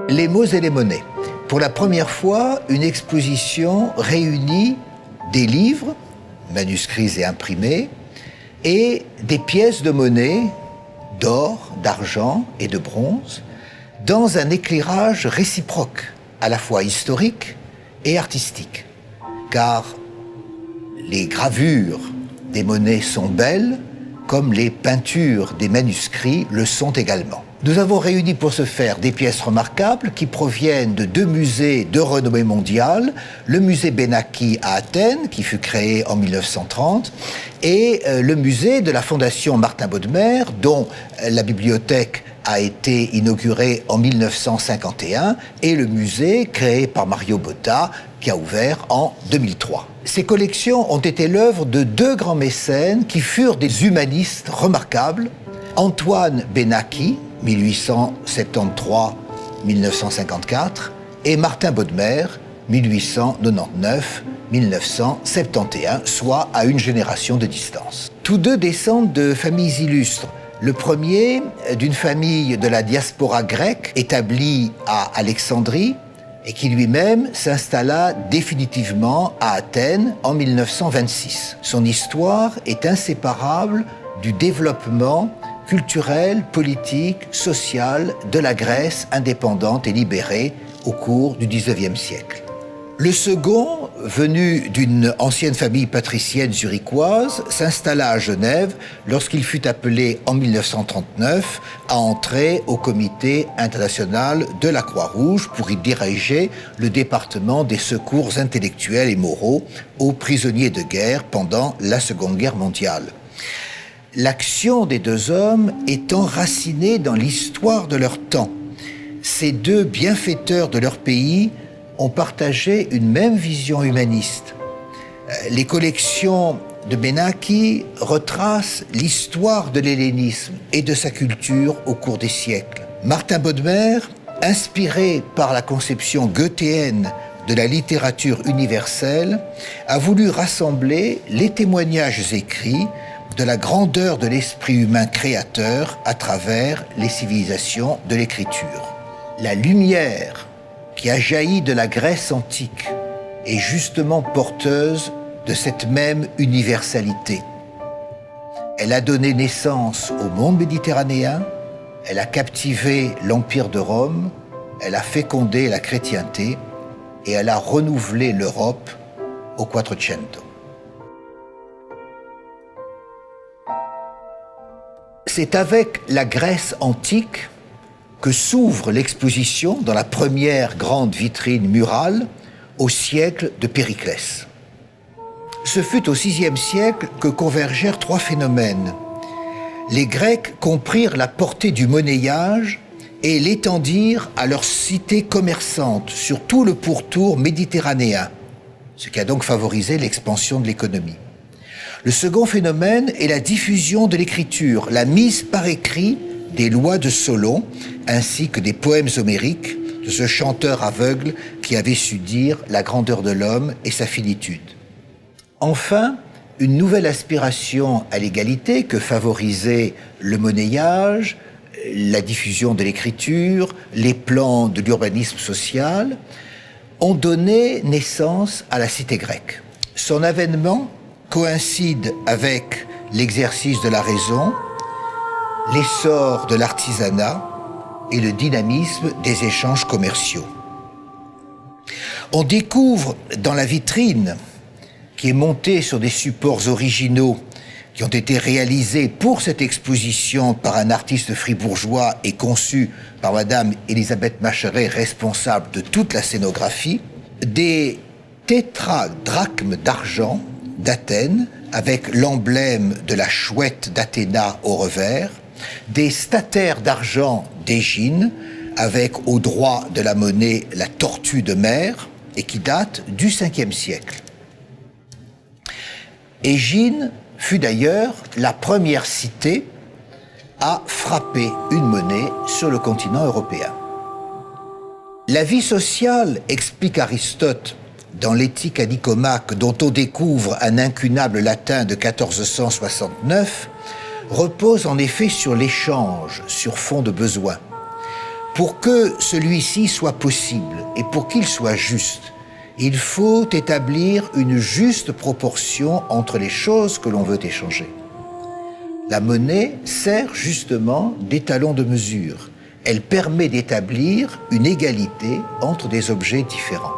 Les mots et les monnaies. Pour la première fois, une exposition réunit des livres, manuscrits et imprimés, et des pièces de monnaie, d'or, d'argent et de bronze, dans un éclairage réciproque, à la fois historique et artistique. Car les gravures des monnaies sont belles, comme les peintures des manuscrits le sont également. Nous avons réuni pour ce faire des pièces remarquables qui proviennent de deux musées de renommée mondiale, le musée Benaki à Athènes, qui fut créé en 1930, et le musée de la Fondation Martin Bodmer, dont la bibliothèque a été inaugurée en 1951, et le musée créé par Mario Botta, qui a ouvert en 2003. Ces collections ont été l'œuvre de deux grands mécènes qui furent des humanistes remarquables, Antoine Benaki, 1873-1954, et Martin Bodmer, 1899-1971, soit à une génération de distance. Tous deux descendent de familles illustres. Le premier, d'une famille de la diaspora grecque établie à Alexandrie, et qui lui-même s'installa définitivement à Athènes en 1926. Son histoire est inséparable du développement culturel, politique, social de la Grèce indépendante et libérée au cours du XIXe siècle. Le second, venu d'une ancienne famille patricienne zurichoise, s'installa à Genève lorsqu'il fut appelé en 1939 à entrer au Comité international de la Croix-Rouge pour y diriger le département des secours intellectuels et moraux aux prisonniers de guerre pendant la Seconde Guerre mondiale. L'action des deux hommes est enracinée dans l'histoire de leur temps. Ces deux bienfaiteurs de leur pays ont partagé une même vision humaniste. Les collections de Benaki retracent l'histoire de l'hellénisme et de sa culture au cours des siècles. Martin Bodmer, inspiré par la conception goethéenne de la littérature universelle, a voulu rassembler les témoignages écrits de la grandeur de l'esprit humain créateur à travers les civilisations de l'écriture. La lumière qui a jailli de la Grèce antique est justement porteuse de cette même universalité. Elle a donné naissance au monde méditerranéen, elle a captivé l'Empire de Rome, elle a fécondé la chrétienté et elle a renouvelé l'Europe au Quattrocento. C'est avec la Grèce antique que s'ouvre l'exposition dans la première grande vitrine murale au siècle de Périclès. Ce fut au VIe siècle que convergèrent trois phénomènes. Les Grecs comprirent la portée du monnayage et l'étendirent à leurs cités commerçantes sur tout le pourtour méditerranéen, ce qui a donc favorisé l'expansion de l'économie. Le second phénomène est la diffusion de l'écriture, la mise par écrit des lois de Solon, ainsi que des poèmes homériques de ce chanteur aveugle qui avait su dire la grandeur de l'homme et sa finitude. Enfin, une nouvelle aspiration à l'égalité que favorisait le monnayage, la diffusion de l'écriture, les plans de l'urbanisme social, ont donné naissance à la cité grecque. Son avènement coïncide avec l'exercice de la raison, l'essor de l'artisanat et le dynamisme des échanges commerciaux. On découvre dans la vitrine, qui est montée sur des supports originaux qui ont été réalisés pour cette exposition par un artiste fribourgeois et conçu par Madame Elisabeth Macheret, responsable de toute la scénographie, des tétradrachmes d'argent d'Athènes avec l'emblème de la chouette d'Athéna au revers, des statères d'argent d'Égine, avec au droit de la monnaie la tortue de mer, et qui date du Ve siècle. Égine fut d'ailleurs la première cité à frapper une monnaie sur le continent européen. La vie sociale, explique Aristote dans l'Éthique à Nicomaque, dont on découvre un incunable latin de 1469, repose en effet sur l'échange, sur fond de besoin. Pour que celui-ci soit possible et pour qu'il soit juste, il faut établir une juste proportion entre les choses que l'on veut échanger. La monnaie sert justement d'étalon de mesure. Elle permet d'établir une égalité entre des objets différents.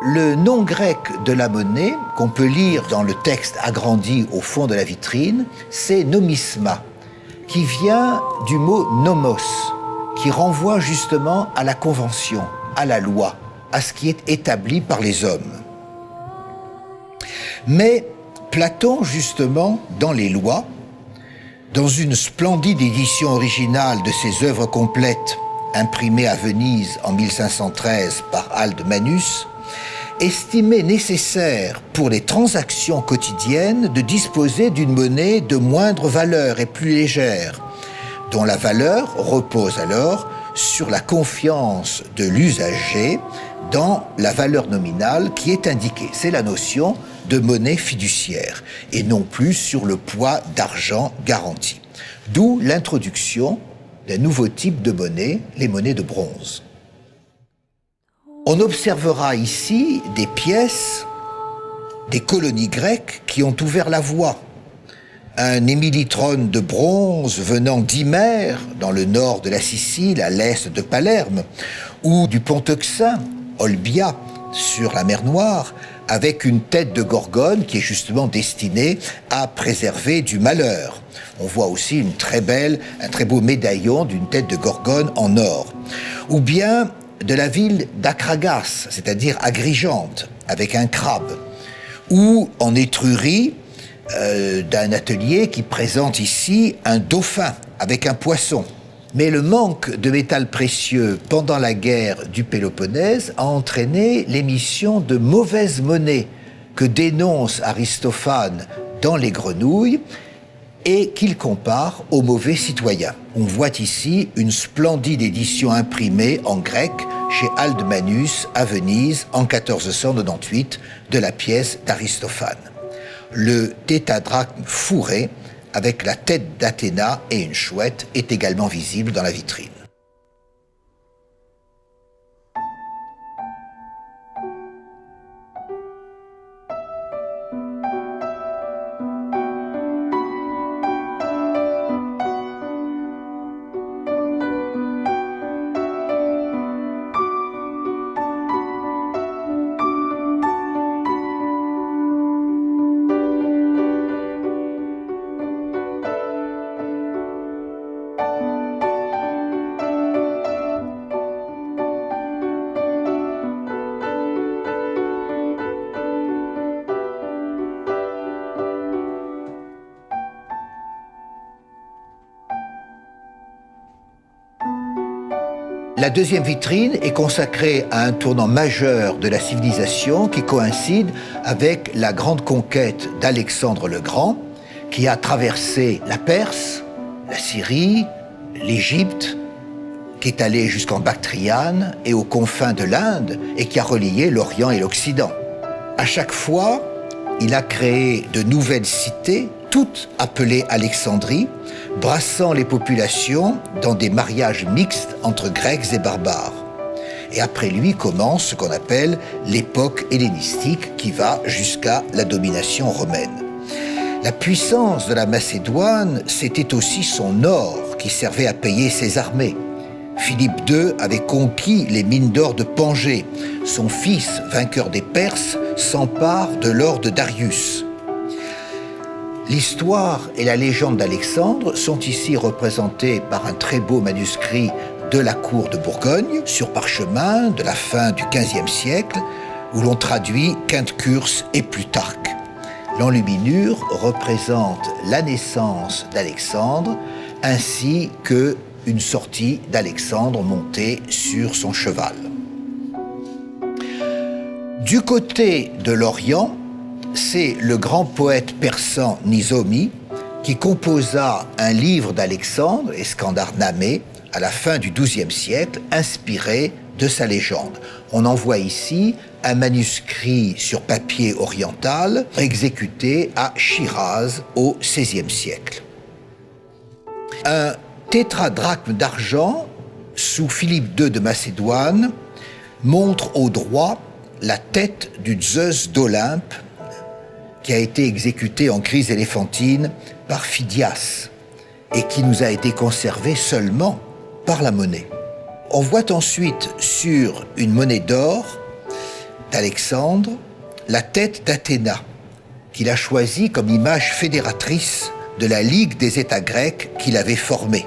Le nom grec de la monnaie, qu'on peut lire dans le texte agrandi au fond de la vitrine, c'est nomisma, qui vient du mot nomos, qui renvoie justement à la convention, à la loi, à ce qui est établi par les hommes. Mais Platon, justement, dans les lois, dans une splendide édition originale de ses œuvres complètes, imprimée à Venise en 1513 par Alde Manus, estimait nécessaire pour les transactions quotidiennes de disposer d'une monnaie de moindre valeur et plus légère, dont la valeur repose alors sur la confiance de l'usager dans la valeur nominale qui est indiquée. C'est la notion de monnaie fiduciaire et non plus sur le poids d'argent garanti. D'où l'introduction d'un nouveau type de monnaie, les monnaies de bronze. On observera ici des pièces des colonies grecques qui ont ouvert la voie. Un émilitrone de bronze venant d'Hymère, dans le nord de la Sicile, à l'est de Palerme, ou du pont Euxin, Olbia, sur la mer Noire, avec une tête de gorgone qui est justement destinée à préserver du malheur. On voit aussi un très beau médaillon d'une tête de gorgone en or. Ou bien de la ville d'Akragas, c'est-à-dire Agrigente, avec un crabe. Ou en Étrurie, d'un atelier qui présente ici un dauphin avec un poisson. Mais le manque de métal précieux pendant la guerre du Péloponnèse a entraîné l'émission de mauvaises monnaies que dénonce Aristophane dans Les Grenouilles et qu'il compare aux mauvais citoyens. On voit ici une splendide édition imprimée en grec chez Alde Manus à Venise en 1498 de la pièce d'Aristophane. Le tétradrachme fourré avec la tête d'Athéna et une chouette est également visible dans la vitrine. La deuxième vitrine est consacrée à un tournant majeur de la civilisation qui coïncide avec la grande conquête d'Alexandre le Grand, qui a traversé la Perse, la Syrie, l'Égypte, qui est allé jusqu'en Bactriane et aux confins de l'Inde et qui a relié l'Orient et l'Occident. À chaque fois, il a créé de nouvelles cités, toutes appelées Alexandrie, brassant les populations dans des mariages mixtes entre Grecs et barbares. Et après lui commence ce qu'on appelle l'époque hellénistique qui va jusqu'à la domination romaine. La puissance de la Macédoine, c'était aussi son or qui servait à payer ses armées. Philippe II avait conquis les mines d'or de Pangée. Son fils, vainqueur des Perses, s'empare de l'or de Darius. L'histoire et la légende d'Alexandre sont ici représentées par un très beau manuscrit de la cour de Bourgogne, sur parchemin de la fin du XVe siècle, où l'on traduit Quinte Curse et Plutarque. L'enluminure représente la naissance d'Alexandre, ainsi qu'une sortie d'Alexandre monté sur son cheval. Du côté de l'Orient, c'est le grand poète persan Nizomi qui composa un livre d'Alexandre et Skandarnamé à la fin du XIIe siècle, inspiré de sa légende. On en voit ici un manuscrit sur papier oriental exécuté à Shiraz au XVIe siècle. Un tétradrachme d'argent sous Philippe II de Macédoine, montre au droit la tête du Zeus d'Olympe qui a été exécuté en crise éléphantine par Phidias et qui nous a été conservé seulement par la monnaie. On voit ensuite sur une monnaie d'or d'Alexandre la tête d'Athéna, qu'il a choisie comme image fédératrice de la Ligue des États grecs qu'il avait formée.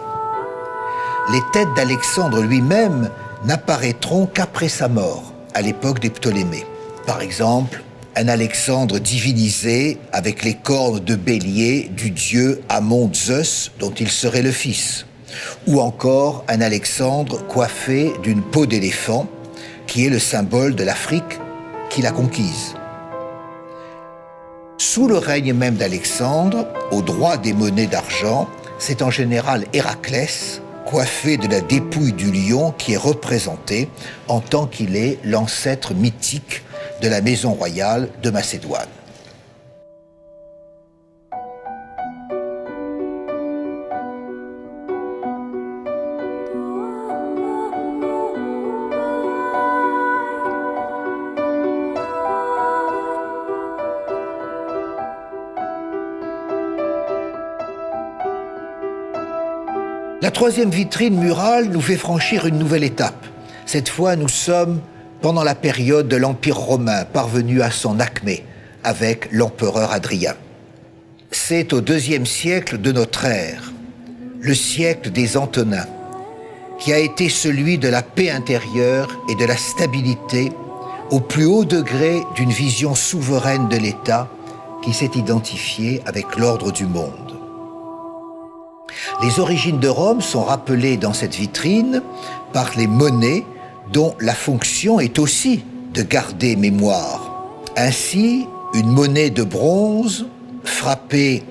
Les têtes d'Alexandre lui-même n'apparaîtront qu'après sa mort, à l'époque des Ptolémées. Par exemple, un Alexandre divinisé avec les cornes de bélier du dieu Amon Zeus dont il serait le fils. Ou encore un Alexandre coiffé d'une peau d'éléphant qui est le symbole de l'Afrique qu'il a conquise. Sous le règne même d'Alexandre, au droit des monnaies d'argent, c'est en général Héraclès, coiffé de la dépouille du lion qui est représenté en tant qu'il est l'ancêtre mythique de la maison royale de Macédoine. La troisième vitrine murale nous fait franchir une nouvelle étape. Cette fois, nous sommes pendant la période de l'Empire romain, parvenu à son acmé avec l'empereur Hadrien. C'est au IIe siècle de notre ère, le siècle des Antonins, qui a été celui de la paix intérieure et de la stabilité au plus haut degré d'une vision souveraine de l'État qui s'est identifiée avec l'ordre du monde. Les origines de Rome sont rappelées dans cette vitrine par les monnaies dont la fonction est aussi de garder mémoire. Ainsi, une monnaie de bronze frappée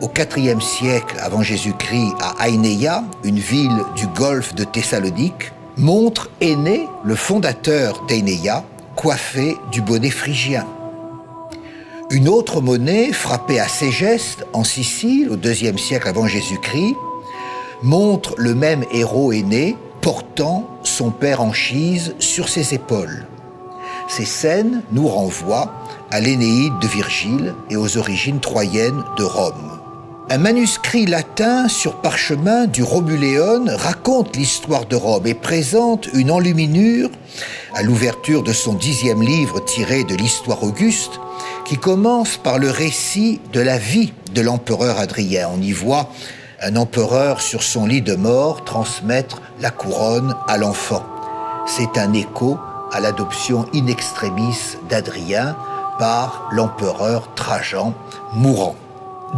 au IVe siècle avant Jésus-Christ à Aïnéia, une ville du golfe de Thessalonique, montre Énée, le fondateur d'Aïnéia, coiffé du bonnet phrygien. Une autre monnaie frappée à Ségeste, en Sicile, au IIe siècle avant Jésus-Christ, montre le même héros Énée portant son père Anchise sur ses épaules. Ces scènes nous renvoient à l'Énéide de Virgile et aux origines troyennes de Rome. Un manuscrit latin sur parchemin du Romuléon raconte l'histoire de Rome et présente une enluminure à l'ouverture de son 10e livre tiré de l'Histoire Auguste qui commence par le récit de la vie de l'empereur Hadrien. On y voit un empereur sur son lit de mort transmettre la couronne à l'enfant. C'est un écho à l'adoption in extremis d'Adrien par l'empereur Trajan mourant.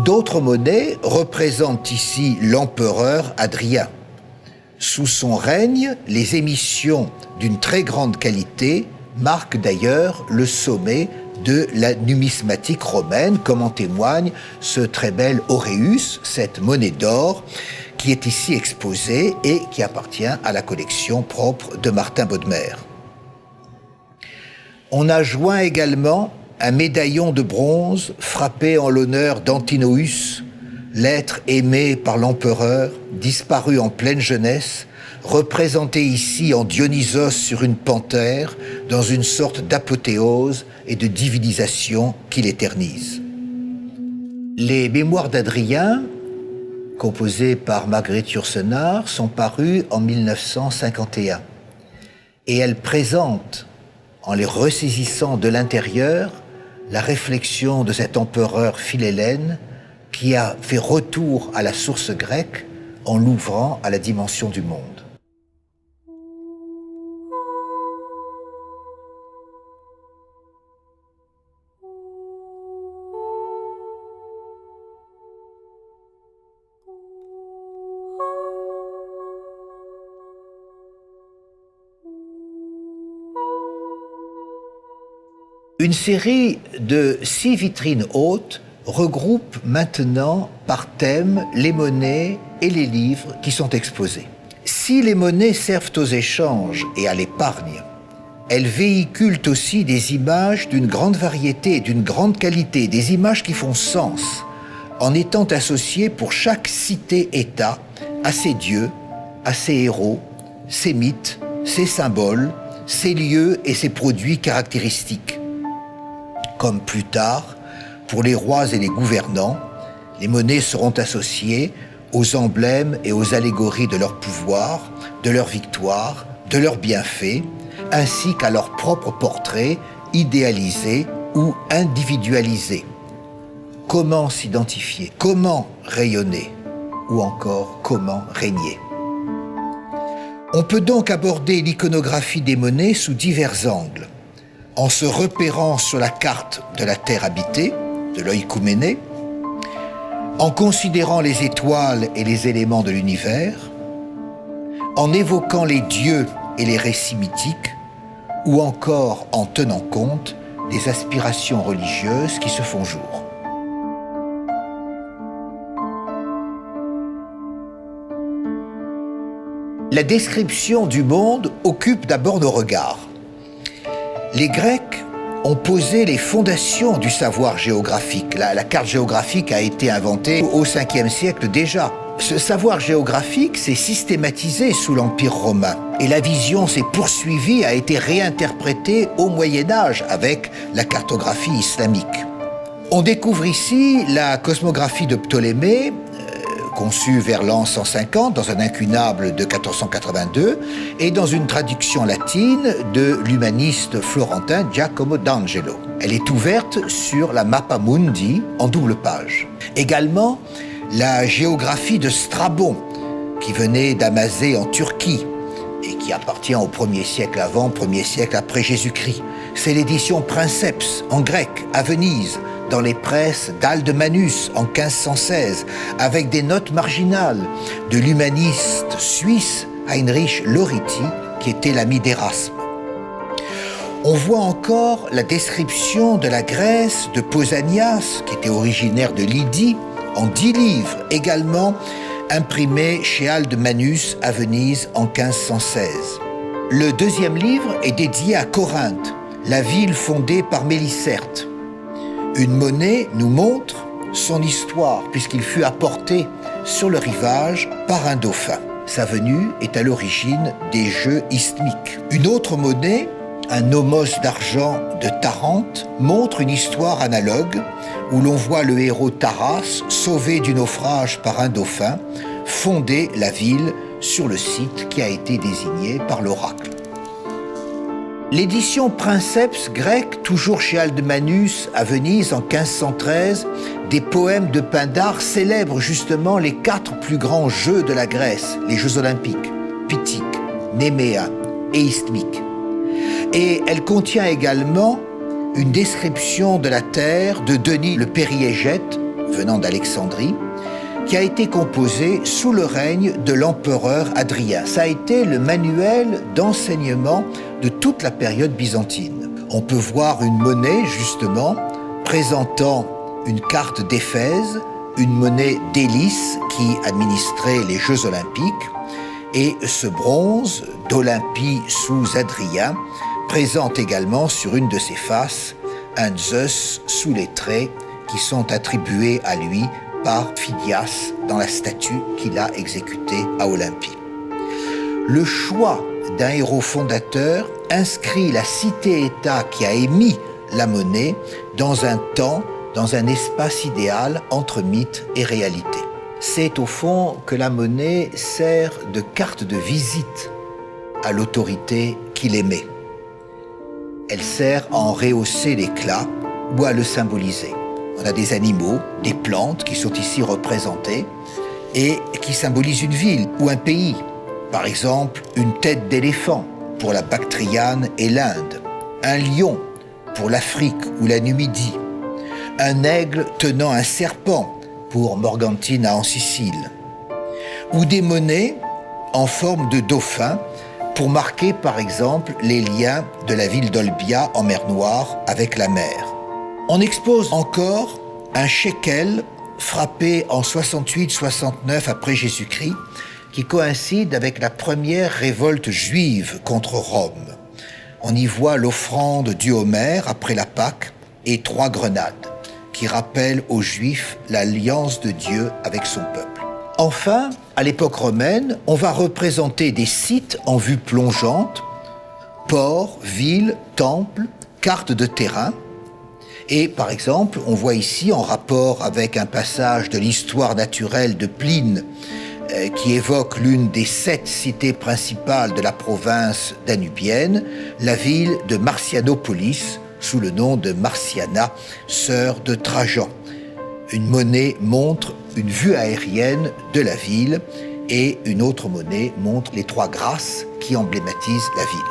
D'autres monnaies représentent ici l'empereur Hadrien. Sous son règne, les émissions d'une très grande qualité marquent d'ailleurs le sommet de la numismatique romaine, comme en témoigne ce très bel auréus, cette monnaie d'or, qui est ici exposée et qui appartient à la collection propre de Martin Bodmer. On a joint également un médaillon de bronze frappé en l'honneur d'Antinoüs, l'être aimé par l'empereur, disparu en pleine jeunesse, représenté ici en Dionysos sur une panthère, dans une sorte d'apothéose et de divinisation qui l'éternise. Les mémoires d'Adrien, composées par Marguerite Yourcenar, sont parues en 1951 et elles présentent, en les ressaisissant de l'intérieur, la réflexion de cet empereur Philhellène qui a fait retour à la source grecque en l'ouvrant à la dimension du monde. Une série de 6 vitrines hautes regroupe maintenant par thème les monnaies et les livres qui sont exposés. Si les monnaies servent aux échanges et à l'épargne, elles véhiculent aussi des images d'une grande variété et d'une grande qualité, des images qui font sens, en étant associées pour chaque cité-État à ses dieux, à ses héros, ses mythes, ses symboles, ses lieux et ses produits caractéristiques. Comme plus tard, pour les rois et les gouvernants, les monnaies seront associées aux emblèmes et aux allégories de leur pouvoir, de leur victoire, de leurs bienfaits, ainsi qu'à leur propre portrait idéalisé ou individualisé. Comment s'identifier? Comment rayonner? Ou encore comment régner? On peut donc aborder l'iconographie des monnaies sous divers angles, en se repérant sur la carte de la terre habitée, de l'oïkouméné, en considérant les étoiles et les éléments de l'univers, en évoquant les dieux et les récits mythiques, ou encore en tenant compte des aspirations religieuses qui se font jour. La description du monde occupe d'abord nos regards. Les Grecs ont posé les fondations du savoir géographique. La carte géographique a été inventée au 5e siècle déjà. Ce savoir géographique s'est systématisé sous l'Empire romain et la vision s'est poursuivie, a été réinterprétée au Moyen-Âge avec la cartographie islamique. On découvre ici la cosmographie de Ptolémée, conçue vers l'an 150 dans un incunable de 1482 et dans une traduction latine de l'humaniste florentin Giacomo d'Angelo. Elle est ouverte sur la Mappa Mundi en double page. Également, la géographie de Strabon, qui venait d'Amazée en Turquie et qui appartient au 1er siècle avant, 1er siècle après Jésus-Christ. C'est l'édition Princeps en grec à Venise, dans les presses d'Aldemanus en 1516, avec des notes marginales de l'humaniste suisse Heinrich Loriti, qui était l'ami d'Erasme. On voit encore la description de la Grèce de Pausanias, qui était originaire de Lydie, en 10 livres, également imprimés chez Aldemanus à Venise en 1516. Le deuxième livre est dédié à Corinthe, la ville fondée par Mélicerte. Une monnaie nous montre son histoire, puisqu'il fut apporté sur le rivage par un dauphin. Sa venue est à l'origine des jeux isthmiques. Une autre monnaie, un nomos d'argent de Tarente, montre une histoire analogue où l'on voit le héros Taras, sauvé du naufrage par un dauphin, fonder la ville sur le site qui a été désigné par l'oracle. L'édition Princeps grecque, toujours chez Aldemanus à Venise en 1513, des poèmes de Pindare célèbre justement les 4 plus grands jeux de la Grèce, les Jeux olympiques, Pythiques, Néméens et Isthmiques. Et elle contient également une description de la terre de Denis le Périégète, venant d'Alexandrie, qui a été composé sous le règne de l'empereur Hadrien. Ça a été le manuel d'enseignement de toute la période byzantine. On peut voir une monnaie, justement, présentant une carte d'Éphèse, une monnaie d'Élis qui administrait les Jeux olympiques, et ce bronze d'Olympie sous Hadrien présente également sur une de ses faces un Zeus sous les traits qui sont attribués à lui par Phidias dans la statue qu'il a exécutée à Olympie. Le choix d'un héros fondateur inscrit la cité-État qui a émis la monnaie dans un temps, dans un espace idéal entre mythe et réalité. C'est au fond que la monnaie sert de carte de visite à l'autorité qu'il émet. Elle sert à en rehausser l'éclat ou à le symboliser. On a des animaux, des plantes qui sont ici représentées et qui symbolisent une ville ou un pays. Par exemple, une tête d'éléphant pour la Bactriane et l'Inde, un lion pour l'Afrique ou la Numidie, un aigle tenant un serpent pour Morgantina en Sicile, ou des monnaies en forme de dauphin pour marquer par exemple les liens de la ville d'Olbia en mer Noire avec la mer. On expose encore un shekel frappé en 68-69 après Jésus-Christ qui coïncide avec la première révolte juive contre Rome. On y voit l'offrande du Homère après la Pâque et 3 grenades qui rappellent aux Juifs l'alliance de Dieu avec son peuple. Enfin, à l'époque romaine, on va représenter des sites en vue plongeante, ports, villes, temples, cartes de terrain. Et par exemple, on voit ici, en rapport avec un passage de l'histoire naturelle de Pline, qui évoque l'une des 7 cités principales de la province danubienne, la ville de Marcianopolis, sous le nom de Marciana, sœur de Trajan. Une monnaie montre une vue aérienne de la ville et une autre monnaie montre les 3 grâces qui emblématisent la ville.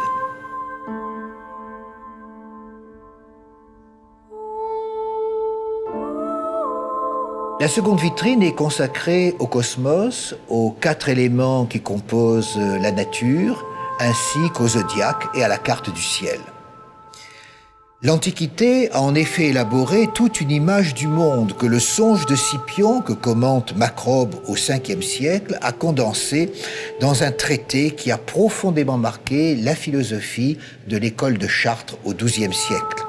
La seconde vitrine est consacrée au cosmos, aux 4 éléments qui composent la nature, ainsi qu'au zodiaque et à la carte du ciel. L'Antiquité a en effet élaboré toute une image du monde que le Songe de Scipion, que commente Macrobe au 5e siècle, a condensé dans un traité qui a profondément marqué la philosophie de l'école de Chartres au XIIe siècle.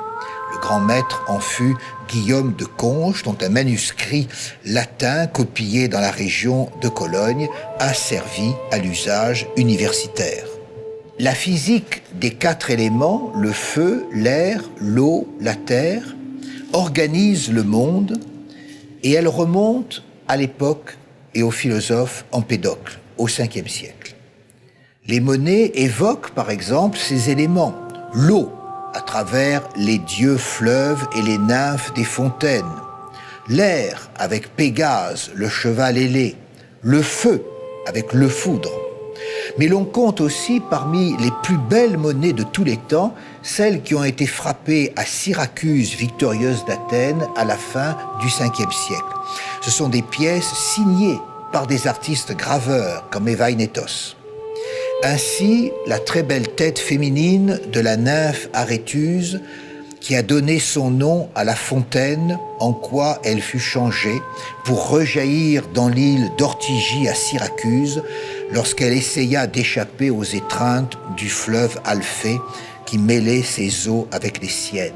Le grand maître en fut Guillaume de Conches, dont un manuscrit latin copié dans la région de Cologne a servi à l'usage universitaire. La physique des 4 éléments, le feu, l'air, l'eau, la terre, organise le monde et elle remonte à l'époque et au philosophe Empédocle, au 5e siècle. Les monnaies évoquent par exemple ces éléments, l'eau, à travers les dieux fleuves et les nymphes des fontaines, l'air avec Pégase, le cheval ailé, le feu avec le foudre. Mais l'on compte aussi parmi les plus belles monnaies de tous les temps, celles qui ont été frappées à Syracuse, victorieuse d'Athènes, à la fin du 5e siècle. Ce sont des pièces signées par des artistes graveurs comme Evainetos. Ainsi, la très belle tête féminine de la nymphe Aréthuse, qui a donné son nom à la fontaine en quoi elle fut changée pour rejaillir dans l'île d'Ortygie à Syracuse lorsqu'elle essaya d'échapper aux étreintes du fleuve Alphée qui mêlait ses eaux avec les siennes.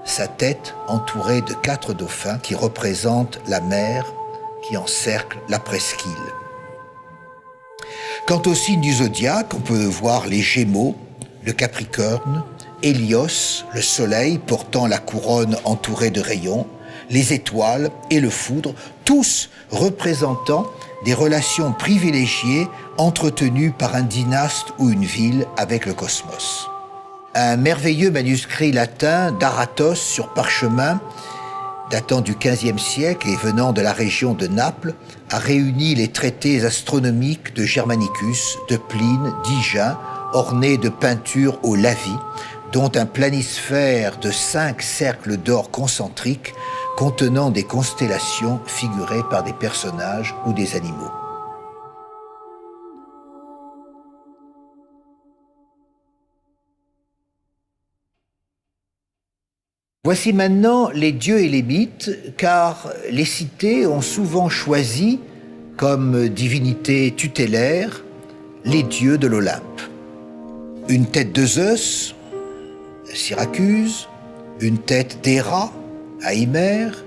Sa tête entourée de 4 dauphins qui représentent la mer qui encercle la presqu'île. Quant au signe du zodiaque, on peut voir les Gémeaux, le Capricorne, Hélios, le soleil portant la couronne entourée de rayons, les étoiles et le foudre, tous représentant des relations privilégiées entretenues par un dynaste ou une ville avec le cosmos. Un merveilleux manuscrit latin d'Aratos sur parchemin, datant du XVe siècle et venant de la région de Naples, a réuni les traités astronomiques de Germanicus, de Pline, d'Hygiène, ornés de peintures au lavis, dont un planisphère de 5 cercles d'or concentriques contenant des constellations figurées par des personnages ou des animaux. Voici maintenant les dieux et les mythes, car les cités ont souvent choisi comme divinité tutélaire les dieux de l'Olympe. Une tête de Zeus, Syracuse, une tête d'Héra, à Hymère,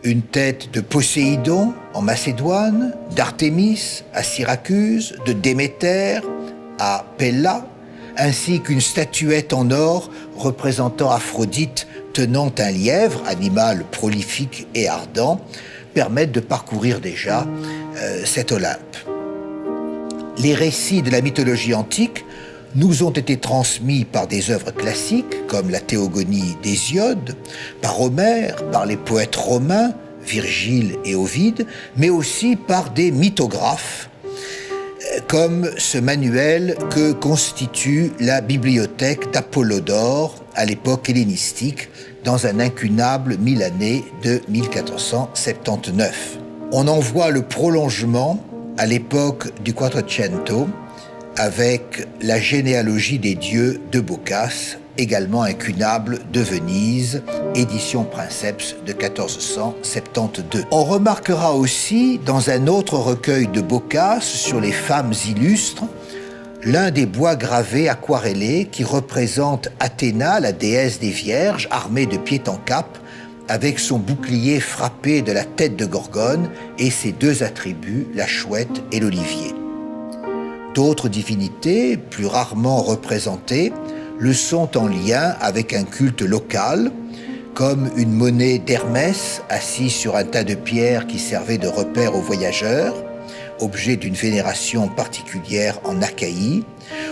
une tête de Poséidon, en Macédoine, d'Artémis, à Syracuse, de Déméter, à Pella, ainsi qu'une statuette en or représentant Aphrodite tenant un lièvre, animal prolifique et ardent, permettent de parcourir déjà cet Olympe. Les récits de la mythologie antique nous ont été transmis par des œuvres classiques comme la Théogonie d'Hésiode, par Homère, par les poètes romains, Virgile et Ovide, mais aussi par des mythographes, comme ce manuel que constitue la bibliothèque d'Apollodore à l'époque hellénistique, dans un incunable milanais de 1479. On en voit le prolongement à l'époque du Quattrocento, avec la généalogie des dieux de Boccace, également incunable de Venise, édition Princeps de 1472. On remarquera aussi, dans un autre recueil de Boccace sur les femmes illustres, l'un des bois gravés aquarellés qui représente Athéna, la déesse des Vierges, armée de pied en cap, avec son bouclier frappé de la tête de Gorgone et ses deux attributs, la chouette et l'olivier. D'autres divinités, plus rarement représentées, le sont en lien avec un culte local, comme une monnaie d'Hermès assise sur un tas de pierres qui servait de repère aux voyageurs, objet d'une vénération particulière en Achaïe,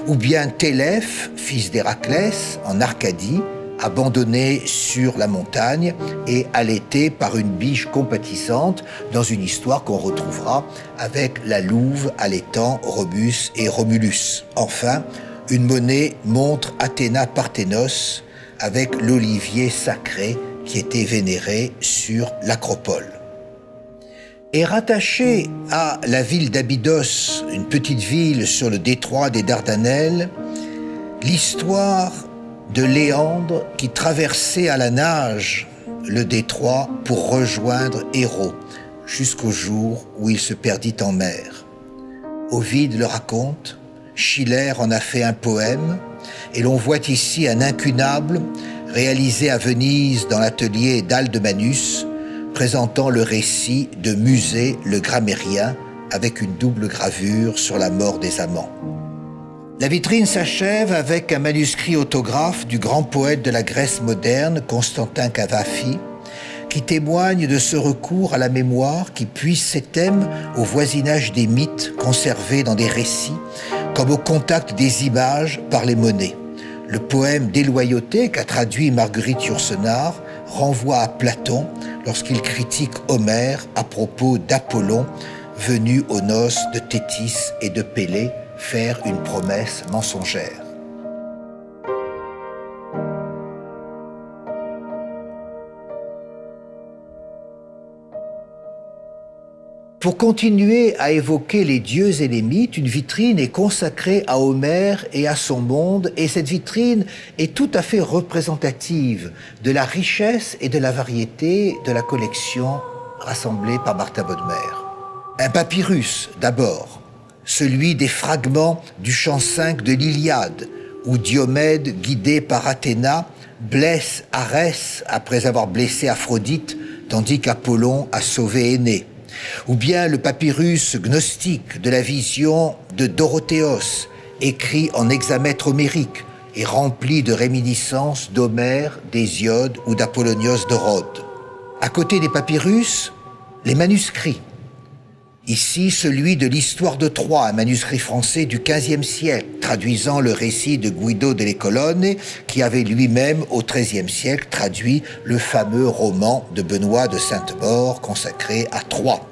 ou bien Télèphe, fils d'Héraclès, en Arcadie, abandonné sur la montagne et allaité par une biche compatissante dans une histoire qu'on retrouvera avec la louve allaitant Romus et Romulus. Enfin, une monnaie montre Athéna Parthénos avec l'olivier sacré qui était vénéré sur l'acropole. Est rattachée à la ville d'Abydos, une petite ville sur le détroit des Dardanelles, l'histoire de Léandre qui traversait à la nage le détroit pour rejoindre Héros, jusqu'au jour où il se perdit en mer. Ovide le raconte, Schiller en a fait un poème, et l'on voit ici un incunable réalisé à Venise dans l'atelier d'Aldemanus, présentant le récit de Musée le Grammairien avec une double gravure sur la mort des amants. La vitrine s'achève avec un manuscrit autographe du grand poète de la Grèce moderne, Constantin Cavafy, qui témoigne de ce recours à la mémoire qui puise ses thèmes au voisinage des mythes conservés dans des récits, comme au contact des images par les monnaies. Le poème Déloyauté qu'a traduit Marguerite Yourcenar renvoie à Platon lorsqu'il critique Homère à propos d'Apollon venu aux noces de Thétis et de Pélée faire une promesse mensongère. Pour continuer à évoquer les dieux et les mythes, une vitrine est consacrée à Homère et à son monde, et cette vitrine est tout à fait représentative de la richesse et de la variété de la collection rassemblée par Martha Bodmer. Un papyrus, d'abord, celui des fragments du chant 5 de l'Iliade, où Diomède, guidé par Athéna, blesse Arès après avoir blessé Aphrodite, tandis qu'Apollon a sauvé Énée. Ou bien le papyrus gnostique de la vision de Dorothéos, écrit en hexamètre homérique et rempli de réminiscences d'Homère, d'Hésiode ou d'Apollonios de Rhodes. À côté des papyrus, les manuscrits. Ici, celui de l'Histoire de Troie, un manuscrit français du XVe siècle, traduisant le récit de Guido delle Colonne, qui avait lui-même, au XIIIe siècle, traduit le fameux roman de Benoît de Sainte-Maure consacré à Troie.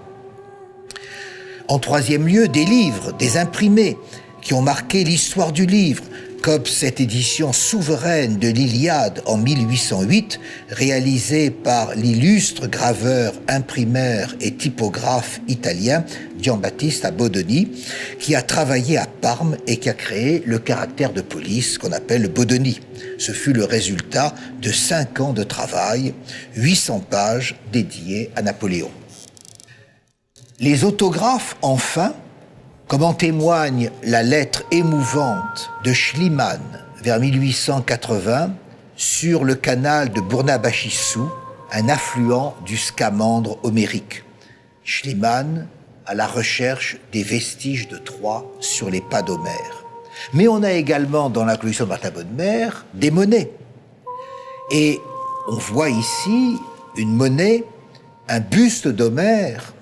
En troisième lieu, des livres, des imprimés, qui ont marqué l'histoire du livre, comme cette édition souveraine de l'Iliade en 1808, réalisée par l'illustre graveur, imprimeur et typographe italien Giambattista Bodoni, qui a travaillé à Parme et qui a créé le caractère de police qu'on appelle le Bodoni. Ce fut le résultat de 5 ans de travail, 800 pages dédiées à Napoléon. Les autographes, enfin, comme en témoigne la lettre émouvante de Schliemann vers 1880 sur le canal de Bourna-Bachissou, un affluent du Scamandre homérique. Schliemann à la recherche des vestiges de Troie sur les pas d'Homère. Mais on a également dans la collection de Martha Bodmer des monnaies. Et on voit ici une monnaie, un buste d'Homère,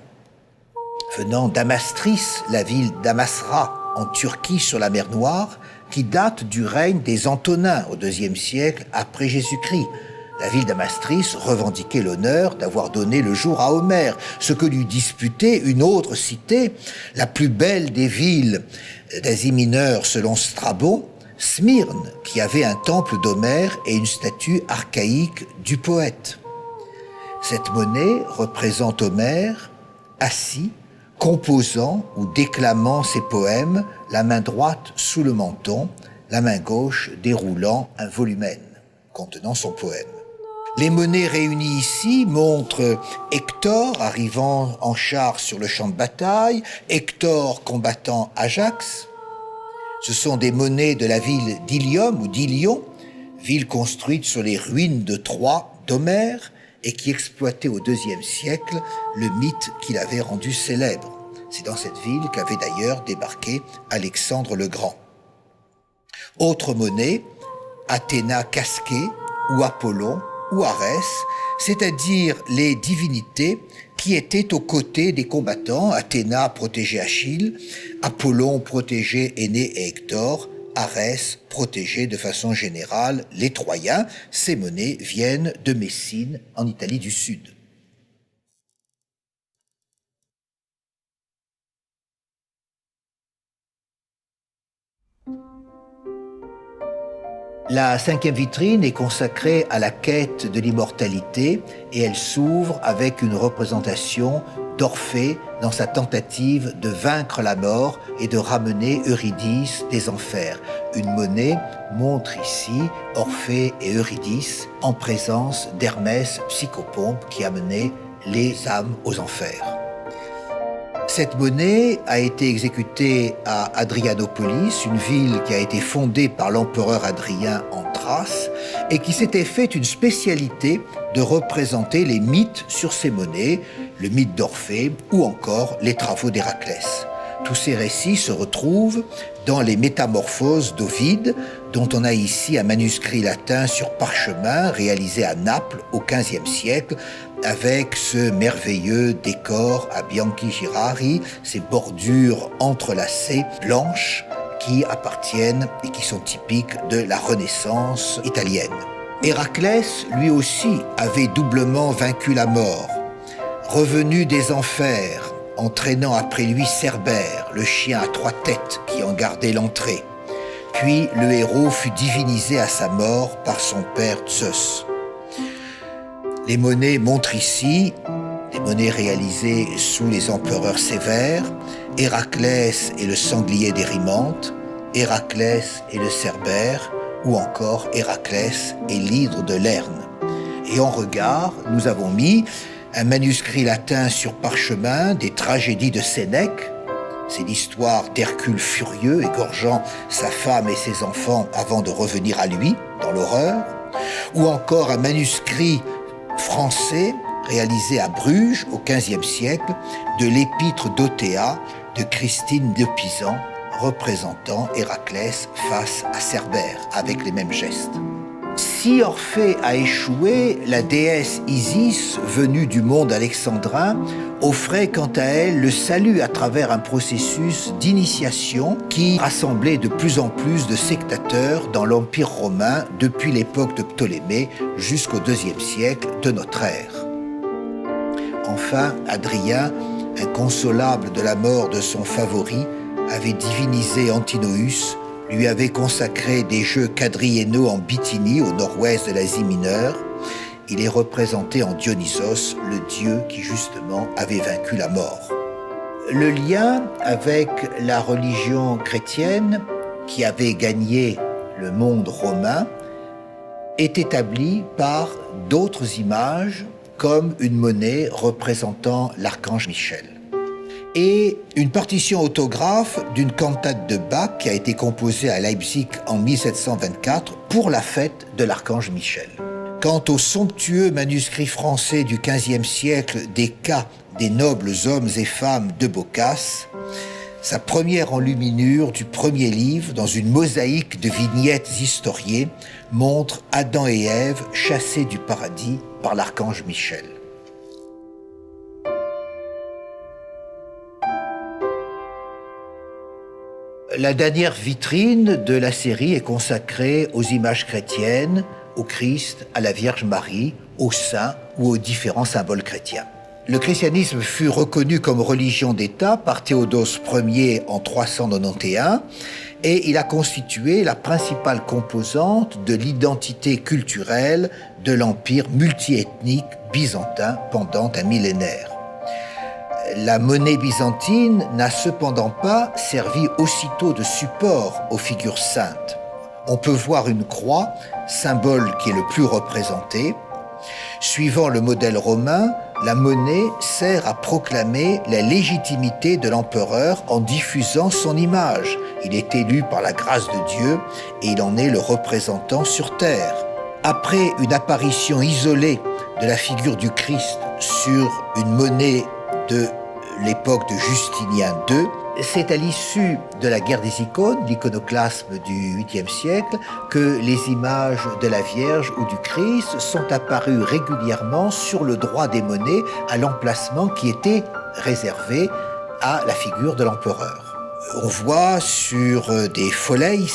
venant d'Amastris, la ville d'Amasra, en Turquie sur la mer Noire, qui date du règne des Antonins au IIe siècle après Jésus-Christ. La ville d'Amastris revendiquait l'honneur d'avoir donné le jour à Homère, ce que lui disputait une autre cité, la plus belle des villes d'Asie mineure selon Strabon, Smyrne, qui avait un temple d'Homère et une statue archaïque du poète. Cette monnaie représente Homère assis, composant ou déclamant ses poèmes, la main droite sous le menton, la main gauche déroulant un volumen contenant son poème. Les monnaies réunies ici montrent Hector arrivant en char sur le champ de bataille, Hector combattant Ajax. Ce sont des monnaies de la ville d'Ilium ou d'Ilion, ville construite sur les ruines de Troie d'Homère et qui exploitait au IIe siècle le mythe qu'il avait rendu célèbre. C'est dans cette ville qu'avait d'ailleurs débarqué Alexandre le Grand. Autre monnaie, Athéna casquée, ou Apollon, ou Arès, c'est-à-dire les divinités qui étaient aux côtés des combattants. Athéna protégeait Achille, Apollon protégeait Énée et Hector, Arès protégeait de façon générale les Troyens. Ces monnaies viennent de Messine, en Italie du Sud. La 5e vitrine est consacrée à la quête de l'immortalité et elle s'ouvre avec une représentation d'Orphée dans sa tentative de vaincre la mort et de ramener Eurydice des enfers. Une monnaie montre ici Orphée et Eurydice en présence d'Hermès Psychopompe qui amenait les âmes aux enfers. Cette monnaie a été exécutée à Adrianopolis, une ville qui a été fondée par l'empereur Adrien en Thrace et qui s'était fait une spécialité de représenter les mythes sur ces monnaies, le mythe d'Orphée ou encore les travaux d'Héraclès. Tous ces récits se retrouvent dans les Métamorphoses d'Ovide, dont on a ici un manuscrit latin sur parchemin réalisé à Naples au XVe siècle, avec ce merveilleux décor à Bianchi Girari, ces bordures entrelacées blanches qui appartiennent et qui sont typiques de la Renaissance italienne. Héraclès, lui aussi, avait doublement vaincu la mort. Revenu des enfers, entraînant après lui Cerbère, le chien à 3 têtes qui en gardait l'entrée. Puis le héros fut divinisé à sa mort par son père Zeus. Les monnaies montrent ici des monnaies réalisées sous les empereurs sévères, Héraclès et le sanglier d'Érimante, Héraclès et le Cerbère, ou encore Héraclès et l'hydre de Lerne. Et en regard, nous avons mis un manuscrit latin sur parchemin des tragédies de Sénèque. C'est l'histoire d'Hercule furieux égorgeant sa femme et ses enfants avant de revenir à lui, dans l'horreur. Ou encore un manuscrit français réalisé à Bruges au XVe siècle de l'épître d'Othéa de Christine de Pisan, représentant Héraclès face à Cerbère, avec les mêmes gestes. Si Orphée a échoué, la déesse Isis, venue du monde alexandrin, offrait quant à elle le salut à travers un processus d'initiation qui rassemblait de plus en plus de sectateurs dans l'Empire romain depuis l'époque de Ptolémée jusqu'au IIe siècle de notre ère. Enfin, Adrien, inconsolable de la mort de son favori, avait divinisé Antinoüs, lui avait consacré des jeux quadriennaux en Bithynie, au nord-ouest de l'Asie mineure. Il est représenté en Dionysos, le dieu qui justement avait vaincu la mort. Le lien avec la religion chrétienne, qui avait gagné le monde romain, est établi par d'autres images, comme une monnaie représentant l'archange Michel. Et une partition autographe d'une cantate de Bach qui a été composée à Leipzig en 1724 pour la fête de l'archange Michel. Quant au somptueux manuscrit français du XVe siècle des cas des nobles hommes et femmes de Boccace, sa première enluminure du premier livre, dans une mosaïque de vignettes historiées, montre Adam et Ève chassés du paradis par l'archange Michel. La dernière vitrine de la série est consacrée aux images chrétiennes, au Christ, à la Vierge Marie, aux saints ou aux différents symboles chrétiens. Le christianisme fut reconnu comme religion d'État par Théodose Ier en 391 et il a constitué la principale composante de l'identité culturelle de l'empire multiethnique byzantin pendant un millénaire. La monnaie byzantine n'a cependant pas servi aussitôt de support aux figures saintes. On peut voir une croix, symbole qui est le plus représenté. Suivant le modèle romain, la monnaie sert à proclamer la légitimité de l'empereur en diffusant son image. Il est élu par la grâce de Dieu et il en est le représentant sur terre. Après une apparition isolée de la figure du Christ sur une monnaie de l'époque de Justinien II. C'est à l'issue de la guerre des icônes, l'iconoclasme du 8e siècle, que les images de la Vierge ou du Christ sont apparues régulièrement sur le droit des monnaies à l'emplacement qui était réservé à la figure de l'empereur. On voit sur des folleis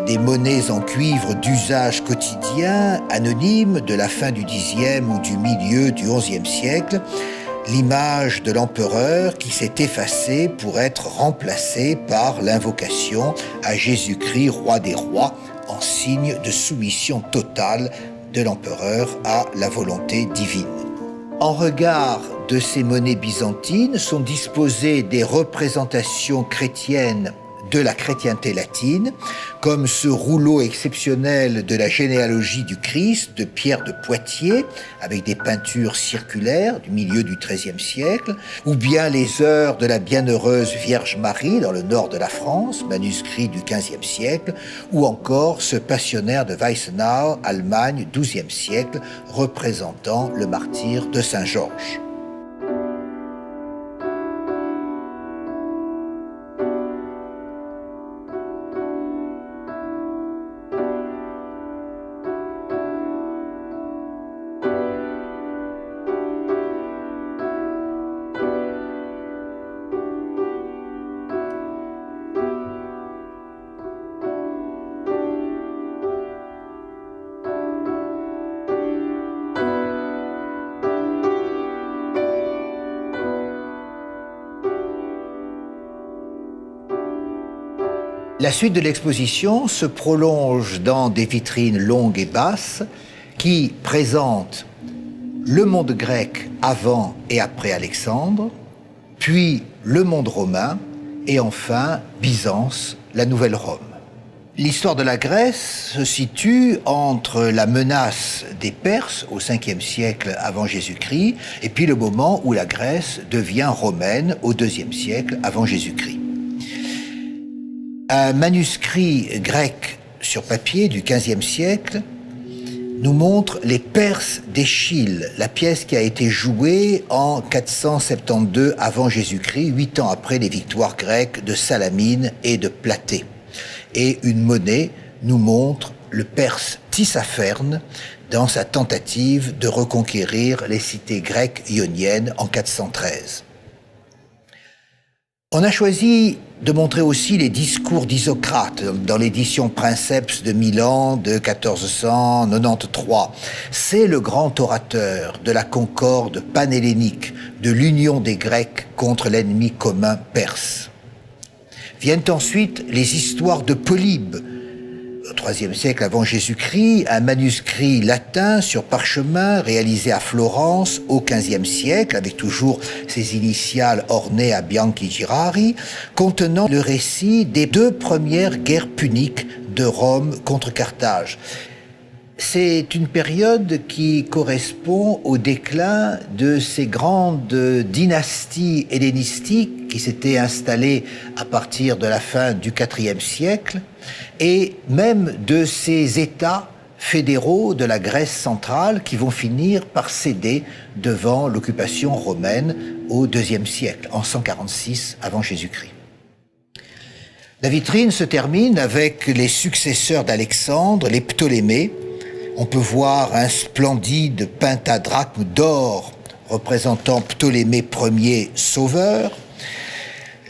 des monnaies en cuivre d'usage quotidien, anonymes, de la fin du Xe ou du milieu du XIe siècle, l'image de l'empereur qui s'est effacée pour être remplacée par l'invocation à Jésus-Christ, roi des rois, en signe de soumission totale de l'empereur à la volonté divine. En regard de ces monnaies byzantines sont disposées des représentations chrétiennes de la chrétienté latine, comme ce rouleau exceptionnel de la généalogie du Christ de Pierre de Poitiers, avec des peintures circulaires du milieu du XIIIe siècle, ou bien les heures de la bienheureuse Vierge Marie dans le nord de la France, manuscrit du XVe siècle, ou encore ce passionnaire de Weissenau, Allemagne, XIIe siècle, représentant le martyre de Saint-Georges. La suite de l'exposition se prolonge dans des vitrines longues et basses qui présentent le monde grec avant et après Alexandre, puis le monde romain et enfin Byzance, la Nouvelle Rome. L'histoire de la Grèce se situe entre la menace des Perses au 5e siècle avant Jésus-Christ et puis le moment où la Grèce devient romaine au 2e siècle avant Jésus-Christ. Un manuscrit grec sur papier du XVe siècle nous montre les Perses d'Échille, la pièce qui a été jouée en 472 avant Jésus-Christ, 8 ans après les victoires grecques de Salamine et de Platée. Et une monnaie nous montre le Perse Tissaphernes dans sa tentative de reconquérir les cités grecques ioniennes en 413. On a choisi de montrer aussi les discours d'Isocrate dans l'édition Princeps de Milan de 1493. C'est le grand orateur de la concorde panhellénique, de l'union des Grecs contre l'ennemi commun perse. Viennent ensuite les histoires de Polybe, au IIIe siècle avant Jésus-Christ, un manuscrit latin sur parchemin réalisé à Florence au XVe siècle, avec toujours ses initiales ornées à Bianchi Girari, contenant le récit des 2 premières guerres puniques de Rome contre Carthage. C'est une période qui correspond au déclin de ces grandes dynasties hellénistiques qui s'étaient installées à partir de la fin du IVe siècle et même de ces États fédéraux de la Grèce centrale qui vont finir par céder devant l'occupation romaine au IIe siècle, en 146 avant Jésus-Christ. La vitrine se termine avec les successeurs d'Alexandre, les Ptolémées. On peut voir un splendide pentadrachme d'or représentant Ptolémée Ier sauveur,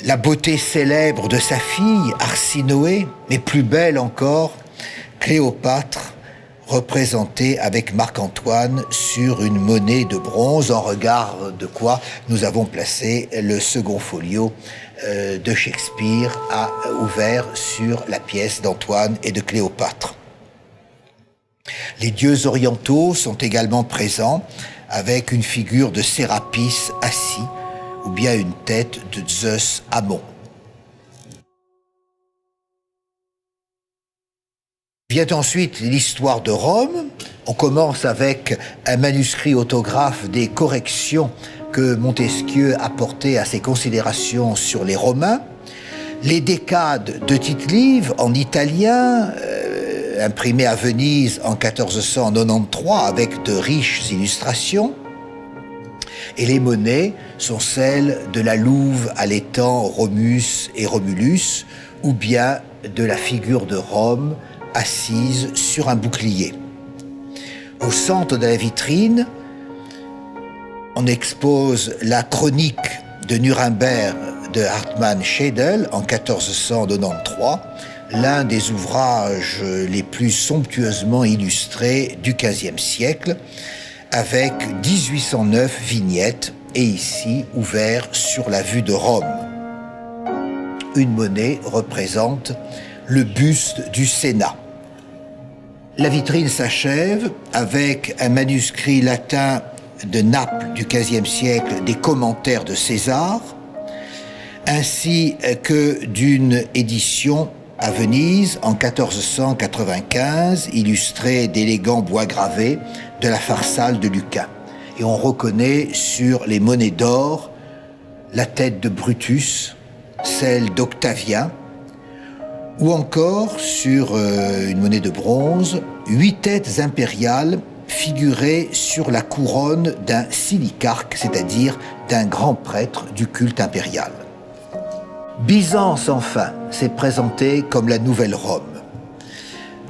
la beauté célèbre de sa fille, Arsinoé, mais plus belle encore, Cléopâtre, représentée avec Marc-Antoine sur une monnaie de bronze, en regard de quoi nous avons placé le second folio de Shakespeare ouvert sur la pièce d'Antoine et de Cléopâtre. Les dieux orientaux sont également présents avec une figure de Sérapis assis ou bien une tête de Zeus Ammon. Vient ensuite l'histoire de Rome. On commence avec un manuscrit autographe des corrections que Montesquieu apportait à ses considérations sur les Romains. Les Décades de Tite-Live en italien, imprimé à Venise en 1493 avec de riches illustrations. Et les monnaies sont celles de la louve allaitant Romus et Romulus, ou bien de la figure de Rome assise sur un bouclier. Au centre de la vitrine, on expose la chronique de Nuremberg de Hartmann Schedel en 1493, l'un des ouvrages les plus somptueusement illustrés du XVe siècle, avec 1809 vignettes et ici ouvert sur la vue de Rome. Une monnaie représente le buste du Sénat. La vitrine s'achève avec un manuscrit latin de Naples du XVe siècle des commentaires de César, ainsi que d'une édition à Venise en 1495, illustrée d'élégants bois gravés de la Pharsale de Lucain. Et on reconnaît sur les monnaies d'or la tête de Brutus, celle d'Octavien, ou encore sur une monnaie de bronze, 8 têtes impériales figurées sur la couronne d'un silicarque, c'est-à-dire d'un grand prêtre du culte impérial. Byzance, enfin, s'est présenté comme la nouvelle Rome.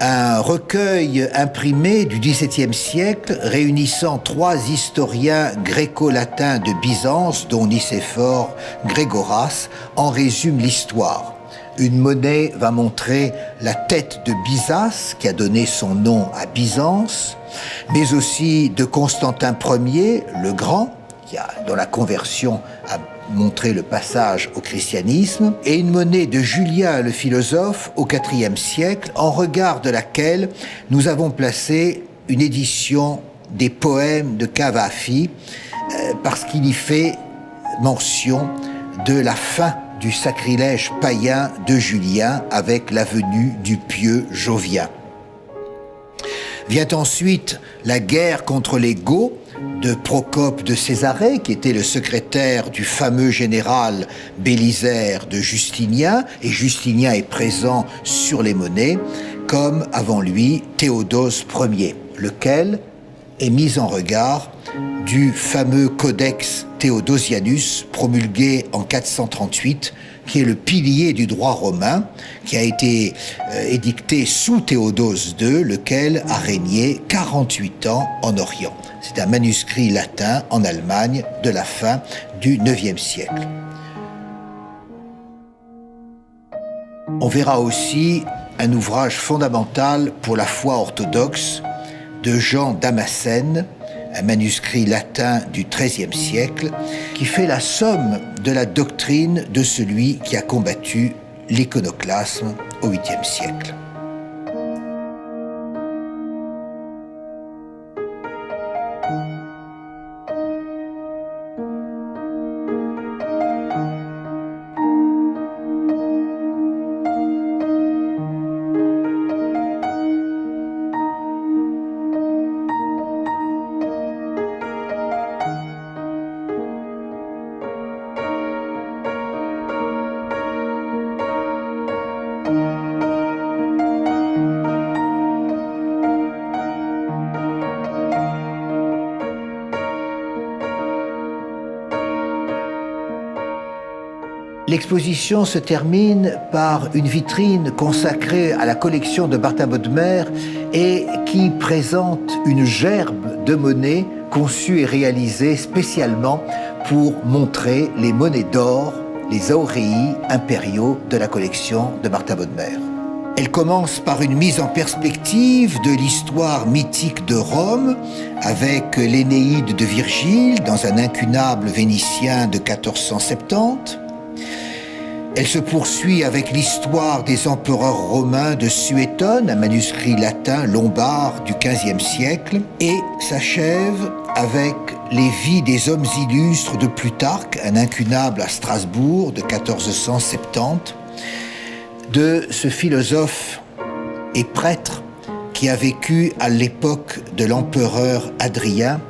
Un recueil imprimé du XVIIe siècle réunissant 3 historiens gréco-latins de Byzance, dont Nicéphore Grégoras, en résume l'histoire. Une monnaie va montrer la tête de Byzas, qui a donné son nom à Byzance, mais aussi de Constantin Ier, le Grand, dont la conversion a montré le passage au christianisme, et une monnaie de Julien le philosophe au IVe siècle, en regard de laquelle nous avons placé une édition des poèmes de Cavafy, parce qu'il y fait mention de la fin du sacrilège païen de Julien avec la venue du pieux Jovien. Vient ensuite la guerre contre les Goths de Procope de Césarée, qui était le secrétaire du fameux général Bélisaire de Justinien, et Justinien est présent sur les monnaies, comme avant lui Théodose Ier, lequel est mis en regard du fameux Codex Theodosianus promulgué en 438, qui est le pilier du droit romain, qui a été édicté sous Théodose II, lequel a régné 48 ans en Orient. C'est un manuscrit latin en Allemagne de la fin du IXe siècle. On verra aussi un ouvrage fondamental pour la foi orthodoxe de Jean Damascène, un manuscrit latin du XIIIe siècle, qui fait la somme de la doctrine de celui qui a combattu l'iconoclasme au 8e siècle. L'exposition se termine par une vitrine consacrée à la collection de Martin Bodmer et qui présente une gerbe de monnaies conçue et réalisée spécialement pour montrer les monnaies d'or, les auréis impériaux de la collection de Martin Bodmer. Elle commence par une mise en perspective de l'histoire mythique de Rome avec l'Énéide de Virgile dans un incunable vénitien de 1470. Elle se poursuit avec l'histoire des empereurs romains de Suétone, un manuscrit latin lombard du XVe siècle, et s'achève avec les vies des hommes illustres de Plutarque, un incunable à Strasbourg de 1470, de ce philosophe et prêtre qui a vécu à l'époque de l'empereur Hadrien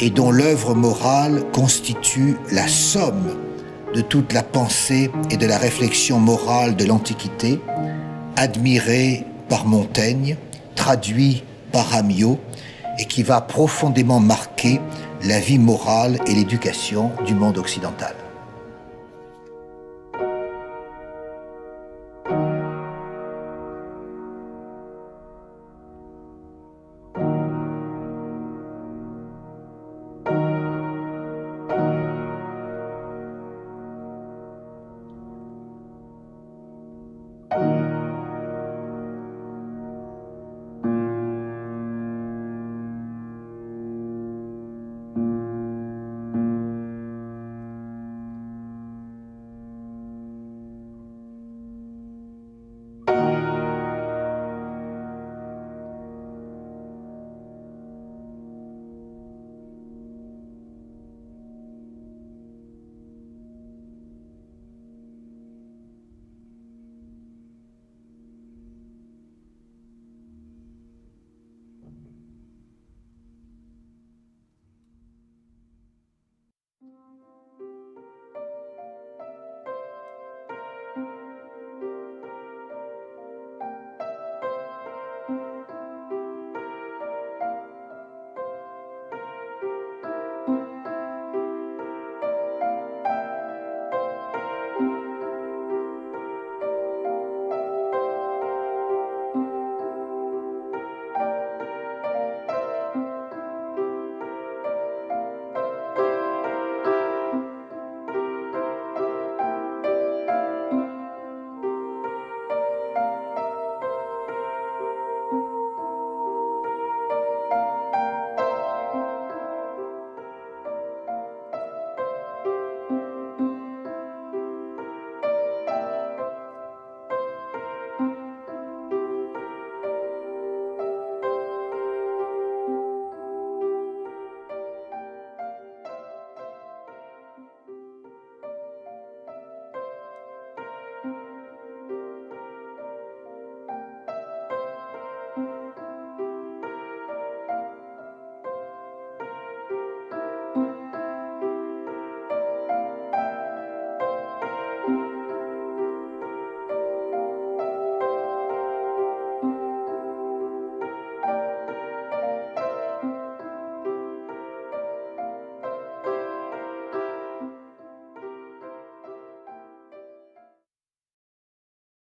et dont l'œuvre morale constitue la somme de toute la pensée et de la réflexion morale de l'Antiquité, admiré par Montaigne, traduit par Amyot et qui va profondément marquer la vie morale et l'éducation du monde occidental.